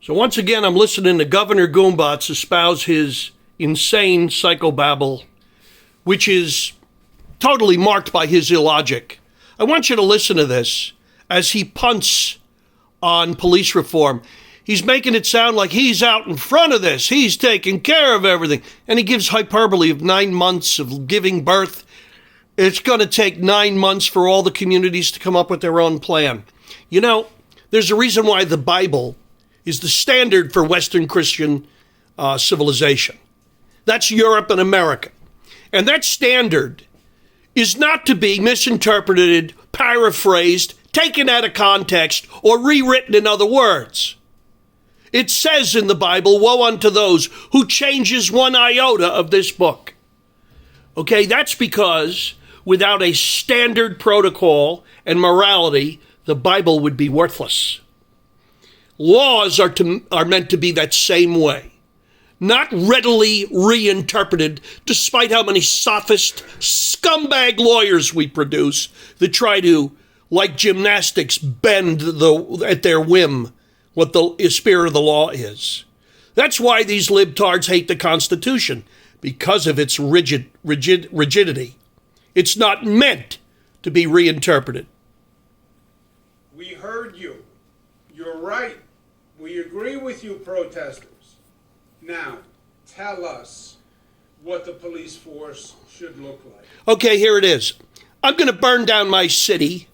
So once again, I'm listening to Governor Gambatz espouse his insane psychobabble, which is totally marked by his illogic. I want you to listen to this as he punts on police reform. He's making it sound like he's out in front of this. He's taking care of everything. And he gives hyperbole of 9 months of giving birth. It's going to take 9 months for all the communities to come up with their own plan. You know, there's a reason why the Bible is the standard for Western Christian civilization. That's Europe and America. And that standard is not to be misinterpreted, paraphrased, taken out of context, or rewritten in other words. It says in the Bible, woe unto those who changes one iota of this book. Okay, that's because without a standard protocol and morality, the Bible would be worthless. Laws are meant to be that same way, not readily reinterpreted, despite how many sophist, scumbag lawyers we produce that try to, like gymnastics, bend at their whim what the spirit of the law is. That's why these libtards hate the Constitution, because of its rigidity. It's not meant to be reinterpreted. We heard you. You're right. We agree with you, protesters. Now, tell us what the police force should look like. Okay, here it is. I'm going to burn down my city.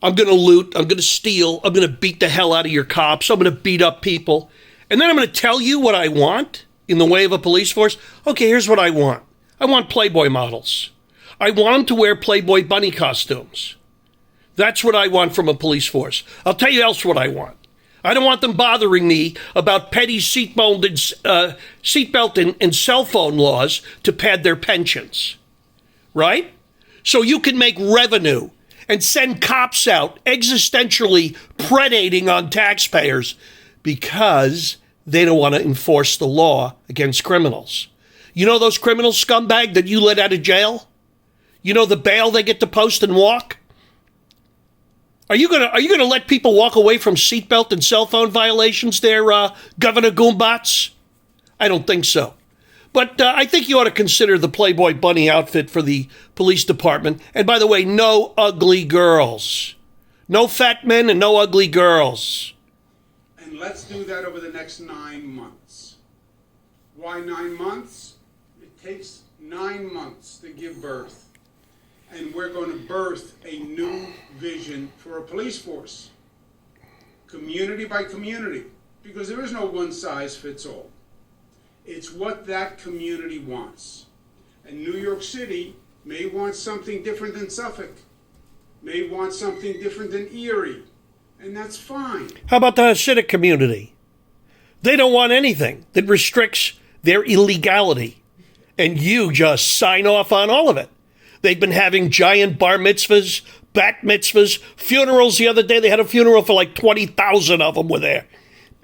I'm going to loot. I'm going to steal. I'm going to beat the hell out of your cops. I'm going to beat up people. And then I'm going to tell you what I want in the way of a police force. Okay, here's what I want. I want Playboy models. I want them to wear Playboy bunny costumes. That's what I want from a police force. I'll tell you else what I want. I don't want them bothering me about petty seatbelt and cell phone laws to pad their pensions, right? So you can make revenue and send cops out existentially predating on taxpayers because they don't want to enforce the law against criminals. You know those criminal scumbag that you let out of jail? You know the bail they get to post and walk? Are you gonna let people walk away from seatbelt and cell phone violations there, Governor Gambatz? I don't think so. But I think you ought to consider the Playboy bunny outfit for the police department. And by the way, no ugly girls. No fat men and no ugly girls. And let's do that over the next 9 months. Why 9 months? It takes 9 months to give birth. And we're going to birth a new vision for a police force. Community by community. Because there is no one size fits all. It's what that community wants. And New York City may want something different than Suffolk. May want something different than Erie. And that's fine. How about the Hasidic community? They don't want anything that restricts their illegality. And you just sign off on all of it. They've been having giant bar mitzvahs, bat mitzvahs, funerals. The other day they had a funeral for like 20,000 of them were there.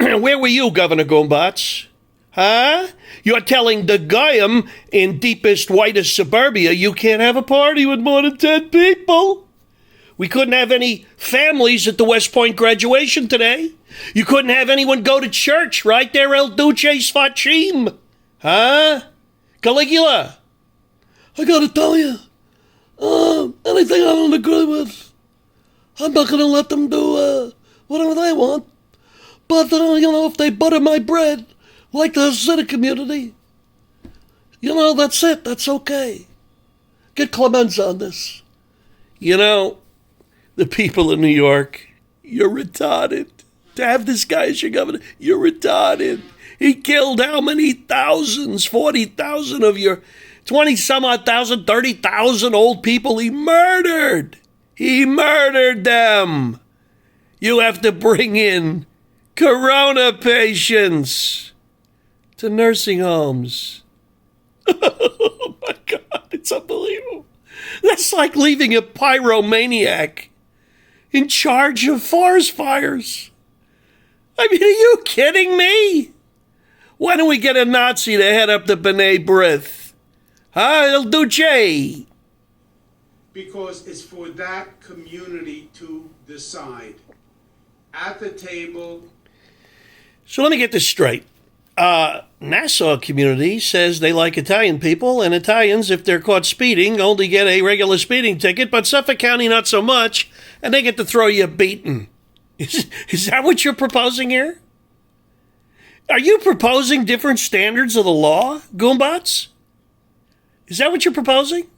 Where were you, Governor Gambatz? Huh? You're telling the Goyim in deepest, whitest suburbia you can't have a party with more than 10 people. We couldn't have any families at the West Point graduation today. You couldn't have anyone go to church right there, El Duce Sfachim. Huh? Caligula. I gotta tell you, anything I don't agree with, I'm not gonna let them do whatever they want. But, if they butter my bread, like the Hasidic community, that's it. That's okay. Get Clemens on this. The people in New York, you're retarded. To have this guy as your governor, you're retarded. He killed how many thousands? 40,000 of your 20-some-odd thousand, 30,000 old people he murdered. He murdered them. You have to bring in corona patients to nursing homes. Oh, my God, it's unbelievable. That's like leaving a pyromaniac in charge of forest fires. I mean, are you kidding me? Why don't we get a Nazi to head up the B'nai B'rith? El Duce. Because it's for that community to decide. At the table. So let me get this straight. Nassau community says they like Italian people, and Italians, if they're caught speeding, only get a regular speeding ticket, but Suffolk County not so much, and they get to throw you a beating. Is that what you're proposing here? Are you proposing different standards of the law, Gambatz? Is that what you're proposing?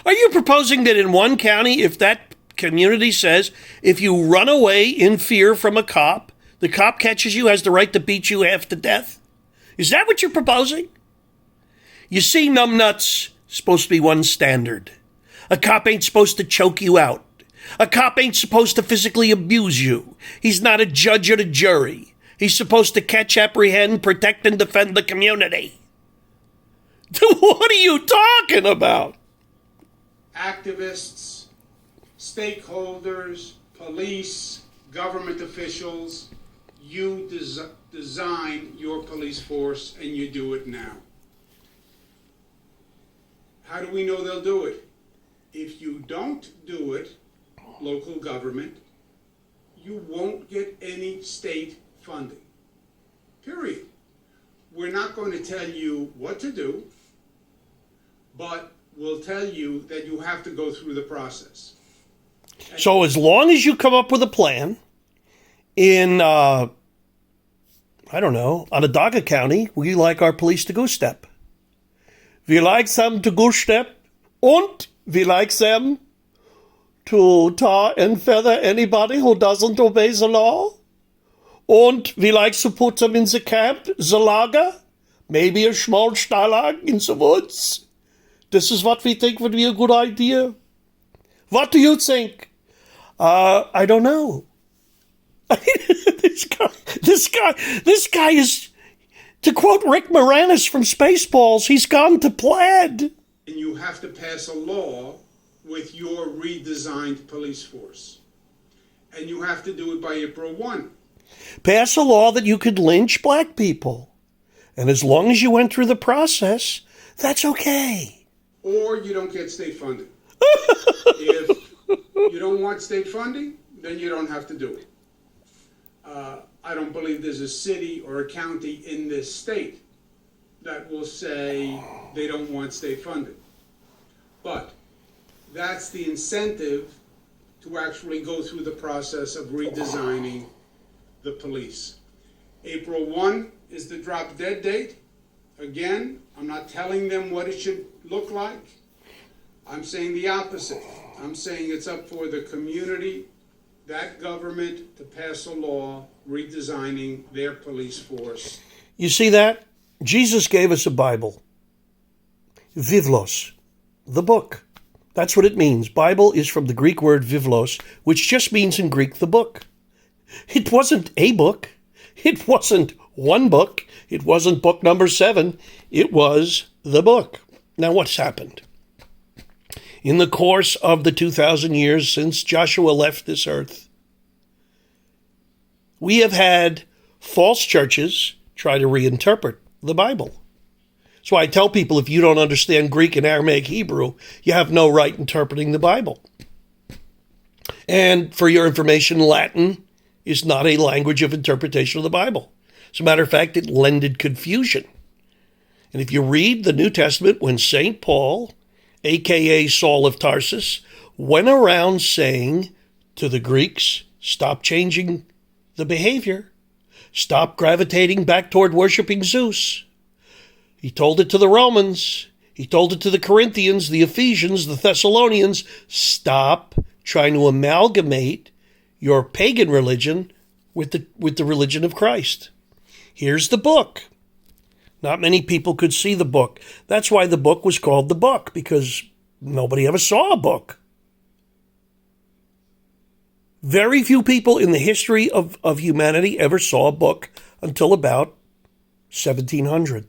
Are you proposing that in one county, if that community says, if you run away in fear from a cop, the cop catches you, has the right to beat you half to death? Is that what you're proposing? You see, numbnuts, supposed to be one standard. A cop ain't supposed to choke you out. A cop ain't supposed to physically abuse you. He's not a judge or a jury. He's supposed to catch, apprehend, protect, and defend the community. What are you talking about? Activists, stakeholders, police, government officials, you design your police force, and you do it now. How do we know they'll do it? If you don't do it, local government, you won't get any state funding. Period. We're not going to tell you what to do, but we'll tell you that you have to go through the process. So as long as you come up with a plan in, I don't know, Onondaga County, we like our police to go step. We like them to go step, and we like them to tar and feather anybody who doesn't obey the law. And we like to put them in the camp, the lager, maybe a small stalag in the woods. This is what we think would be a good idea. What do you think? I don't know. This guy is, to quote Rick Moranis from Spaceballs, he's gone to plaid. And you have to pass a law with your redesigned police force. And you have to do it by April 1. Pass a law that you could lynch black people. And as long as you went through the process, that's okay. Or you don't get state funding. If you don't want state funding, then you don't have to do it. I don't believe there's a city or a county in this state that will say they don't want state funding. But that's the incentive to actually go through the process of redesigning the police. April 1 is the drop dead date. Again, I'm not telling them what it should look like. I'm saying the opposite. I'm saying it's up for the community, that government, to pass a law redesigning their police force. You see that? Jesus gave us a Bible. Vivlos, the book. That's what it means. Bible is from the Greek word vivlos, which just means in Greek the book. It wasn't a book. It wasn't one book. It wasn't book number 7. It was the book. Now what's happened? In the course of the 2,000 years since Joshua left this earth, we have had false churches try to reinterpret the Bible. So I tell people, if you don't understand Greek and Aramaic Hebrew, you have no right interpreting the Bible. And for your information, Latin is not a language of interpretation of the Bible. As a matter of fact, it lended confusion. And if you read the New Testament, when St. Paul, a.k.a. Saul of Tarsus, went around saying to the Greeks, stop changing the behavior, stop gravitating back toward worshiping Zeus. He told it to the Romans. He told it to the Corinthians, the Ephesians, the Thessalonians. Stop trying to amalgamate your pagan religion with the religion of Christ. Here's the book. Not many people could see the book. That's why the book was called the book, because nobody ever saw a book. Very few people in the history of humanity ever saw a book until about 1700.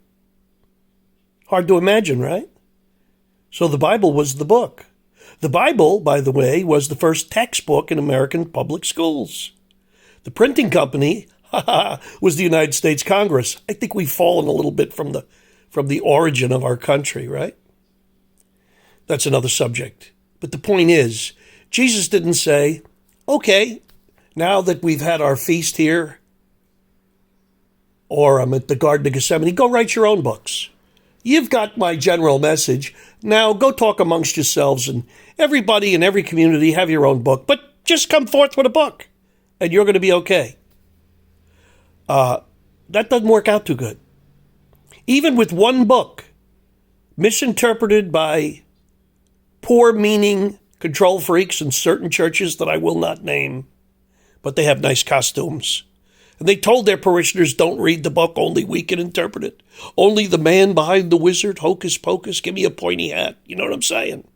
Hard to imagine, right? So the Bible was the book. The Bible, by the way, was the first textbook in American public schools. The printing company was the United States Congress. I think we've fallen a little bit from the origin of our country, right? That's another subject. But the point is, Jesus didn't say, okay, now that we've had our feast here, or I'm at the Garden of Gethsemane, go write your own books. You've got my general message. Now go talk amongst yourselves, and everybody in every community have your own book, but just come forth with a book and you're going to be okay. That doesn't work out too good. Even with one book, misinterpreted by poor meaning control freaks in certain churches that I will not name, but they have nice costumes. And they told their parishioners, don't read the book, only we can interpret it. Only the man behind the wizard, hocus pocus, give me a pointy hat. You know what I'm saying?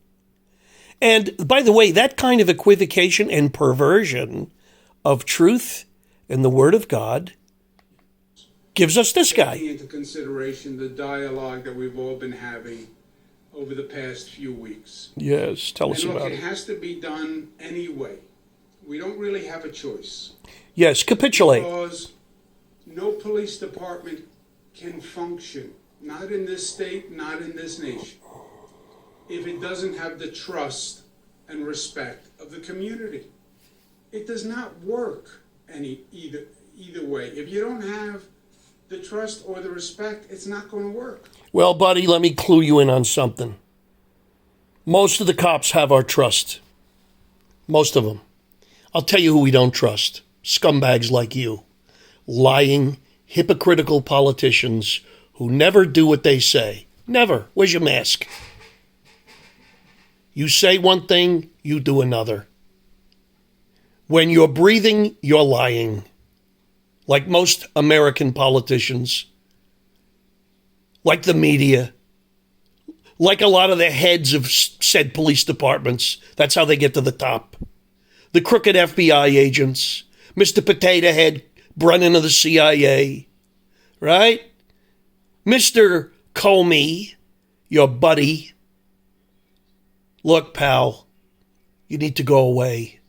And by the way, that kind of equivocation and perversion of truth and the Word of God gives us this guy. Taking into consideration the dialogue that we've all been having over the past few weeks. Yes, tell us And look, about it it. has to be done anyway. We don't really have a choice. Yes, capitulate. Because no police department can function, not in this state, not in this nation, if it doesn't have the trust and respect of the community. It does not work either way. If you don't have the trust or the respect, it's not going to work. Well, buddy, let me clue you in on something. Most of the cops have our trust. Most of them. I'll tell you who we don't trust. Scumbags like you. Lying, hypocritical politicians who never do what they say. Never. Where's your mask? You say one thing, you do another. When you're breathing, you're lying. Like most American politicians. Like the media. Like a lot of the heads of said police departments. That's how they get to the top. The crooked FBI agents. Mr. Potato Head, Brennan of the CIA. Right? Mr. Comey, your buddy. Look, pal, you need to go away.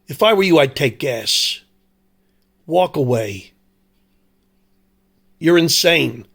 If I were you, I'd take gas. Walk away. You're insane.